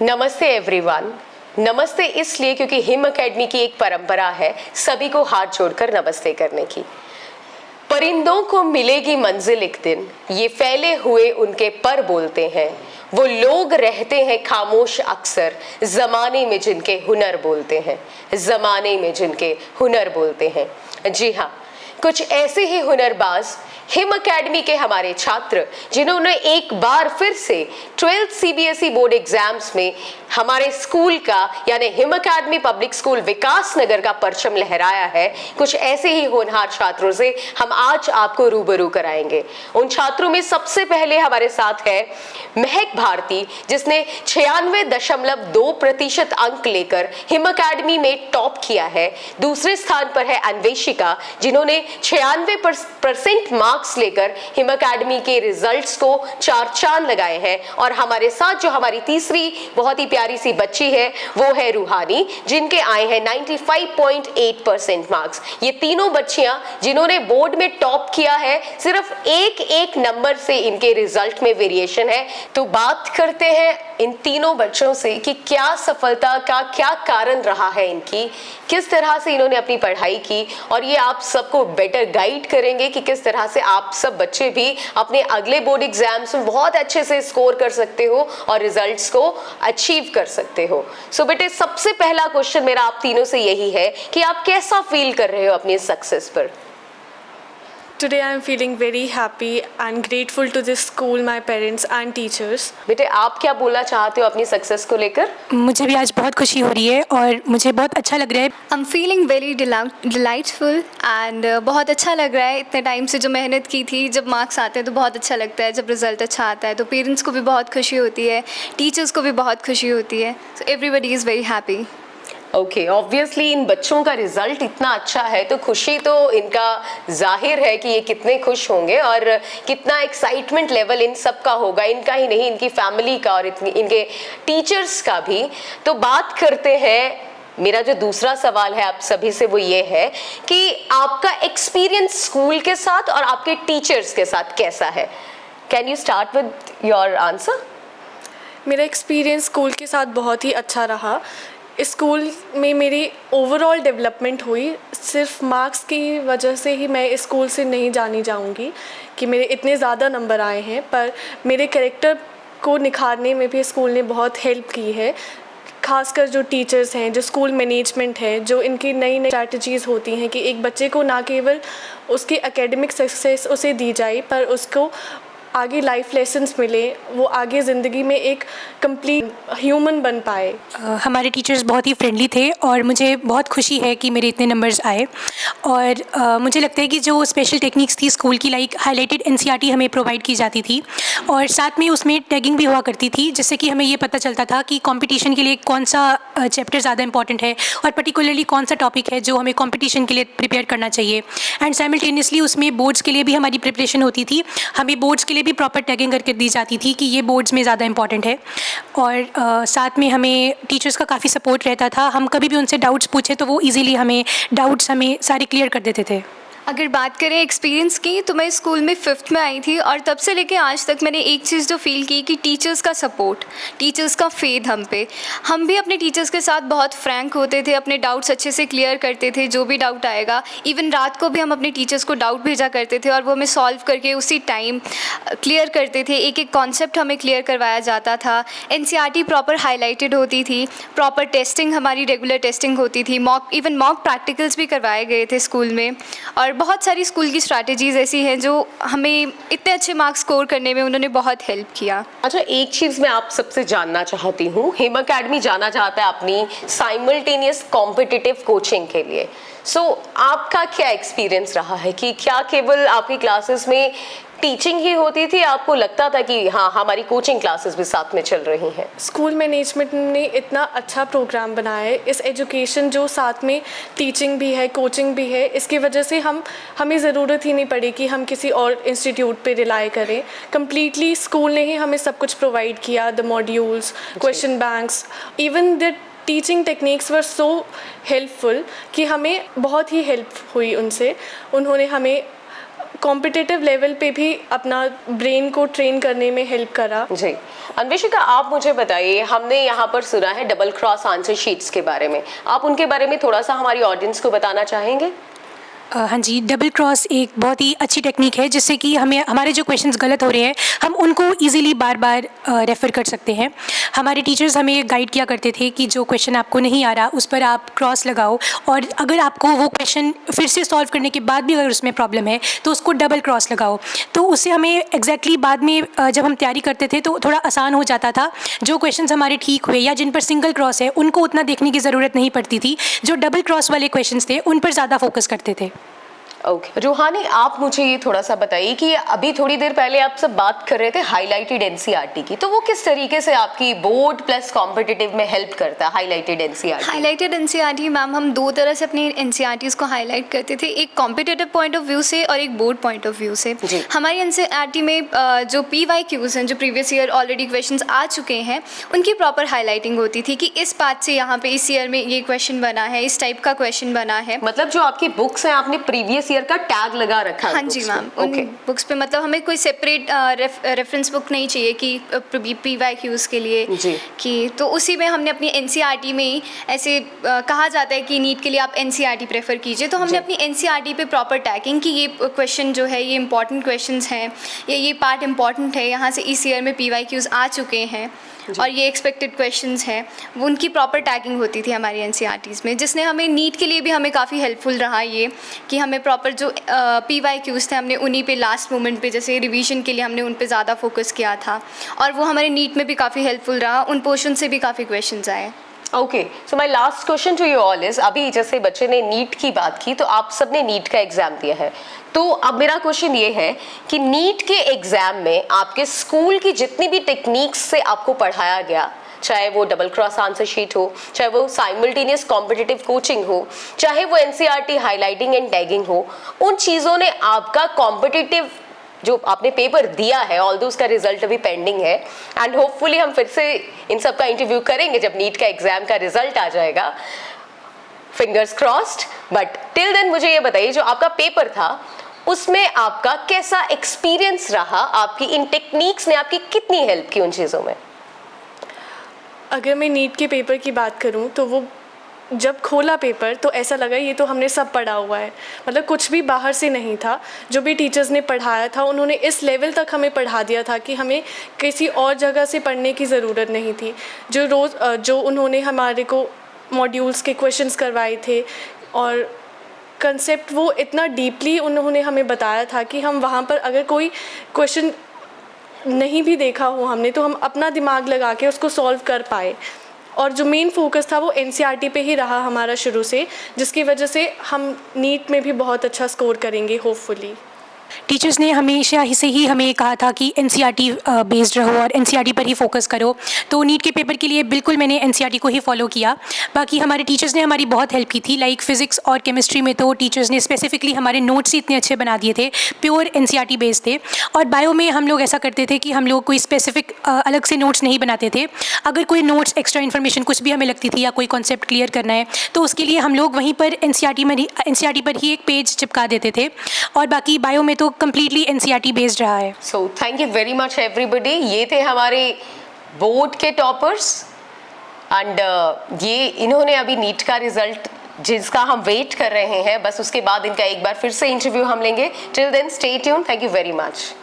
नमस्ते एवरीवन। नमस्ते इसलिए क्योंकि हिम एकेडमी की एक परंपरा है सभी को हाथ जोड़कर नमस्ते करने की। परिंदों को मिलेगी मंजिल एक दिन, ये फैले हुए उनके पर बोलते हैं। वो लोग रहते हैं खामोश अक्सर, जमाने में जिनके हुनर बोलते हैं, जमाने में जिनके हुनर बोलते हैं। जी हाँ, कुछ ऐसे ही हुनरबाज हिम एकेडमी के हमारे छात्र जिन्होंने एक बार फिर से 12th सीबीएसई बोर्ड एग्जाम्स में हमारे स्कूल का यानी हिम एकेडमी पब्लिक स्कूल विकास नगर का परचम लहराया है, कुछ ऐसे ही होनहार छात्रों से हम आज आपको रूबरू कराएंगे। उन छात्रों में सबसे पहले हमारे साथ है महक भारती, जिसने 96.2% अंक लेकर हिम एकेडमी में टॉप किया है। दूसरे स्थान पर है अन्वेषिका, जिन्होंने 96% मार्क्स लेकर हिम एकेडमी के रिजल्ट्स को चार चांद लगाए हैं। और हमारे साथ जो हमारी तीसरी बहुत ही प्यारी सी बच्ची है वो है रूहानी, जिनके आए हैं 95.8% मार्क्स। ये तीनों बच्चियां जिन्होंने बोर्ड में टॉप किया है, सिर्फ एक नंबर से इनके रिजल्ट में वेरिएशन है। तो बात करते हैं इन तीनों बच्चों से कि क्या सफलता का क्या कारण रहा है इनकी, किस तरह से इन्होंने अपनी पढ़ाई की, और ये आप सबको बेटर गाइड करेंगे कि किस तरह से आप सब बच्चे भी अपने अगले बोर्ड एग्जाम्स में बहुत अच्छे से स्कोर कर सकते हो और रिजल्ट्स को अचीव कर सकते हो। सो बेटे, सबसे पहला क्वेश्चन मेरा आप तीनों से यही है कि आप कैसा फील कर रहे हो अपनी सक्सेस पर? Today I am feeling very happy and grateful to this school, my parents and teachers. बेटे, आप क्या बोलना चाहते हो अपनी सक्सेस को लेकर? मुझे भी आज बहुत खुशी हो रही है और मुझे बहुत अच्छा लग रहा है। I'm feeling very delightful and बहुत अच्छा लग रहा है। इतने टाइम से जो मेहनत की थी, जब मार्क्स आते हैं तो बहुत अच्छा लगता है, जब रिज़ल्ट अच्छा आता है तो पेरेंट्स को भी बहुत खुशी होती है, टीचर्स को भी बहुत खुशी होती है। So everybody is very happy. Okay, obviously इन बच्चों का रिजल्ट इतना अच्छा है तो खुशी तो इनका जाहिर है कि ये कितने खुश होंगे और कितना एक्साइटमेंट लेवल इन सब का होगा, इनका ही नहीं, इनकी फैमिली का और इनके टीचर्स का भी। तो बात करते हैं, मेरा जो दूसरा सवाल है आप सभी से वो ये है कि आपका एक्सपीरियंस स्कूल के साथ और आपके टीचर्स के साथ कैसा है? Can you start with your answer? मेरा एक्सपीरियंस स्कूल के साथ बहुत ही अच्छा रहा। इस स्कूल में मेरी ओवरऑल डेवलपमेंट हुई। सिर्फ मार्क्स की वजह से ही मैं इस स्कूल से नहीं जानी जाऊंगी कि मेरे इतने ज़्यादा नंबर आए हैं, पर मेरे कैरेक्टर को निखारने में भी स्कूल ने बहुत हेल्प की है। खासकर जो टीचर्स हैं, जो स्कूल मैनेजमेंट है, जो इनकी नई नई स्ट्रैटेजीज़ होती हैं कि एक बच्चे को ना केवल उसकी एकेडमिक सक्सेस उसे दी जाए, पर उसको आगे लाइफ लेसन्स मिले, वो आगे ज़िंदगी में एक कंप्लीट ह्यूमन बन पाए। हमारे टीचर्स बहुत ही फ्रेंडली थे और मुझे बहुत खुशी है कि मेरे इतने नंबर्स आए। और मुझे लगता है कि जो स्पेशल टेक्निक्स थी स्कूल की, लाइक हाईलाइटेड एनसीईआरटी हमें प्रोवाइड की जाती थी और साथ में उसमें टैगिंग भी हुआ करती थी, जिससे कि हमें ये पता चलता था कि कंपटीशन के लिए कौन सा चैप्टर ज़्यादा इंपॉर्टेंट है और पर्टिकुलरली कौन सा टॉपिक है जो हमें कंपटीशन के लिए प्रिपेयर करना चाहिए। एंड साइमल्टेनियसली उसमें बोर्ड्स के लिए भी हमारी प्रिपरेशन होती थी, हमें बोर्ड्स के लिए भी प्रॉपर टैगिंग करके दी जाती थी कि ये बोर्ड्स में ज़्यादा इंपॉर्टेंट है। और साथ में हमें टीचर्स का काफ़ी सपोर्ट रहता था। हम कभी भी उनसे डाउट्स पूछे तो वो इजीली हमें डाउट्स सारे क्लियर कर देते थे। अगर बात करें एक्सपीरियंस की, तो मैं स्कूल में 5th में आई थी और तब से लेके आज तक मैंने एक चीज़ जो फील की कि टीचर्स का सपोर्ट, टीचर्स का फेथ हम पे। हम भी अपने टीचर्स के साथ बहुत फ्रैंक होते थे, अपने डाउट्स अच्छे से क्लियर करते थे, जो भी डाउट आएगा। इवन रात को भी हम अपने टीचर्स को डाउट भेजा करते थे और वो हमें सॉल्व करके उसी टाइम क्लियर करते थे। एक एक कॉन्सेप्ट हमें क्लियर करवाया जाता था। एनसीईआरटी प्रॉपर हाईलाइटेड होती थी, प्रॉपर टेस्टिंग, हमारी रेगुलर टेस्टिंग होती थी, मॉक प्रैक्टिकल्स भी करवाए गए थे स्कूल में। और बहुत सारी स्कूल की स्ट्रैटेजीज ऐसी हैं जो हमें इतने अच्छे मार्क्स स्कोर करने में उन्होंने बहुत हेल्प किया। अच्छा, एक चीज़ मैं आप सबसे जानना चाहती हूँ, हिम एकेडमी जाना चाहता है अपनी साइमल्टेनियस कॉम्पिटिटिव कोचिंग के लिए। सो आपका क्या एक्सपीरियंस रहा है कि क्या केवल आपकी क्लासेस में टीचिंग ही होती थी, आपको लगता था कि हाँ हमारी कोचिंग क्लासेस भी साथ में चल रही हैं? स्कूल मैनेजमेंट ने इतना अच्छा प्रोग्राम बनाया है, इस एजुकेशन जो साथ में टीचिंग भी है, कोचिंग भी है, इसकी वजह से हमें ज़रूरत ही नहीं पड़ी कि हम किसी और इंस्टीट्यूट पे रिलाई करें। कम्प्लीटली स्कूल ने ही हमें सब कुछ प्रोवाइड किया, the modules, question banks, even the teaching techniques were so helpful कि हमें बहुत ही हेल्प हुई उनसे। उन्होंने हमें कॉम्पिटिटिव लेवल पे भी अपना ब्रेन को ट्रेन करने में हेल्प करा। जी, अन्वेशिका आप मुझे बताइए, हमने यहाँ पर सुना है डबल क्रॉस आंसर शीट्स के बारे में, आप उनके बारे में थोड़ा सा हमारी ऑडियंस को बताना चाहेंगे? हाँ जी, डबल क्रॉस एक बहुत ही अच्छी टेक्निक है जिससे कि हमें हमारे जो क्वेश्चंस गलत हो रहे हैं हम उनको इजीली बार बार रेफ़र कर सकते हैं। हमारे टीचर्स हमें गाइड किया करते थे कि जो क्वेश्चन आपको नहीं आ रहा उस पर आप क्रॉस लगाओ, और अगर आपको वो क्वेश्चन फिर से सॉल्व करने के बाद भी अगर उसमें प्रॉब्लम है तो उसको डबल क्रॉस लगाओ। तो उससे हमें एग्जैक्टली बाद में जब हम तैयारी करते थे तो थोड़ा आसान हो जाता था। जो क्वेश्चन हमारे ठीक हुए या जिन पर सिंगल क्रॉस है उनको उतना देखने की ज़रूरत नहीं पड़ती थी, जो डबल क्रॉस वाले क्वेश्चन थे उन पर ज़्यादा फोकस करते थे। ओके रूहानी, आप मुझे ये थोड़ा सा बताइए कि अभी थोड़ी देर पहले आप सब बात कर रहे थे हाईलाइटेड एनसीईआरटी की, तो वो किस तरीके से आपकी बोर्ड प्लस कॉम्पिटिटिव में हेल्प करता है highlighted NCERT? Highlighted NCERT ma'am, हम दो तरह से अपनी एनसीईआरटीज़ को हाईलाइट करते थे, एक कॉम्पिटिटिव पॉइंट ऑफ व्यू से और एक बोर्ड पॉइंट ऑफ व्यू से। हमारी एनसीईआरटी में जो PYQs हैं, जो प्रीवियस ईयर ऑलरेडी क्वेश्चंस आ चुके हैं, उनकी प्रॉपर हाईलाइटिंग होती थी कि इस पार्ट से यहाँ पे इस ईयर में ये क्वेश्चन बना है, इस टाइप का क्वेश्चन बना है। मतलब जो आपकी बुक्स हैं आपने प्रीवियस ईयर का टैग लगा रखा है? हाँ जी मैम, उन बुक्स पे मतलब हमें कोई सेपरेट रेफरेंस बुक नहीं चाहिए कि PYQs के लिए कि, तो उसी में हमने अपनी एनसीईआरटी में ही ऐसे कहा जाता है कि नीट के लिए आप एनसीईआरटी प्रेफर कीजिए, तो हमने अपनी एनसीईआरटी पे प्रॉपर टैगिंग कि ये क्वेश्चन जो है ये इंपॉर्टेंट क्वेश्चंस हैं, ये पार्ट इंपॉर्टेंट है, यहाँ से इस ईयर में PYQs आ चुके हैं और ये एक्सपेक्टेड क्वेश्चंस हैं, वो उनकी प्रॉपर टैगिंग होती थी हमारी एनसीईआरटीज़ में, जिसने हमें नीट के लिए भी हमें काफ़ी हेल्पफुल रहा ये कि हमें प्रॉपर जो PYQs थे हमने उन्हीं पे लास्ट मोमेंट पे जैसे रिवीजन के लिए हमने उन पे ज़्यादा फोकस किया था, और वो हमारे नीट में भी काफ़ी हेल्पफुल रहा, उन पोर्शन से भी काफ़ी क्वेश्चंस आए। Okay, so my last question to you all is, अभी जैसे बच्चे ने नीट की बात की तो आप सब ने नीट का एग्जाम दिया है, तो अब मेरा क्वेश्चन ये है कि नीट के एग्जाम में आपके स्कूल की जितनी भी टेक्निक्स से आपको पढ़ाया गया, चाहे वो डबल क्रॉस आंसर शीट हो, चाहे वो साइमल्टेनियस कॉम्पिटिटिव कोचिंग हो, चाहे वो एनसीईआरटी हाईलाइटिंग एंड टैगिंग हो, उन चीज़ों ने आपका कॉम्पिटिटिव जो आपने पेपर दिया है, ऑल्दो उसका रिजल्ट अभी पेंडिंग है एंड होपफुली हम फिर से इन सब का इंटरव्यू करेंगे जब नीट का एग्जाम का रिजल्ट आ जाएगा, fingers crossed. But till then मुझे ये बताइए, जो आपका पेपर था उसमें आपका कैसा एक्सपीरियंस रहा, आपकी इन टेक्निक्स ने आपकी कितनी हेल्प की उन चीज़ों में? अगर मैं नीट के पेपर की बात करूं तो वो जब खोला पेपर तो ऐसा लगा ये तो हमने सब पढ़ा हुआ है, मतलब कुछ भी बाहर से नहीं था, जो भी टीचर्स ने पढ़ाया था उन्होंने इस लेवल तक हमें पढ़ा दिया था कि हमें किसी और जगह से पढ़ने की ज़रूरत नहीं थी। जो उन्होंने हमारे को मॉड्यूल्स के क्वेश्चंस करवाए थे और कंसेप्ट वो इतना डीपली उन्होंने हमें बताया था कि हम वहाँ पर अगर कोई क्वेश्चन नहीं भी देखा हो हमने तो हम अपना दिमाग लगा के उसको सॉल्व कर पाए, और जो मेन फोकस था वो एनसीईआरटी पे ही रहा हमारा शुरू से, जिसकी वजह से हम नीट में भी बहुत अच्छा स्कोर करेंगे होपफुली। टीचर्स ने हमेशा से ही हमें कहा था कि एनसीईआरटी बेस्ड रहो और एनसीईआरटी पर ही फोकस करो, तो नीट के पेपर के लिए बिल्कुल मैंने एनसीईआरटी को ही फॉलो किया। बाकी हमारे टीचर्स ने हमारी बहुत हेल्प की थी, लाइक फिजिक्स और केमिस्ट्री में तो टीचर्स ने स्पेसिफिकली हमारे नोट्स ही इतने अच्छे बना दिए थे, प्योर एनसीईआरटी बेस्ड थे। और बायो में हम लोग ऐसा करते थे कि हम लोग कोई स्पेसिफिक अलग से नोट्स नहीं बनाते थे, अगर कोई नोट्स एक्स्ट्रा इन्फॉर्मेशन कुछ भी हमें लगती थी या कोई कॉन्सेप्ट क्लियर करना है तो उसके लिए हम लोग वहीं पर एनसीईआरटी पर ही एक पेज चिपका देते थे, और बाकी बायो में तो कम्प्लीटली एनसीईआरटी बेस्ड रहा है। So thank you very much everybody. ये थे हमारे बोर्ड के टॉपर्स एंड ये इन्होंने अभी नीट का रिजल्ट जिसका हम वेट कर रहे हैं, बस उसके बाद इनका एक बार फिर से इंटरव्यू हम लेंगे। Till then stay tuned, thank you very much.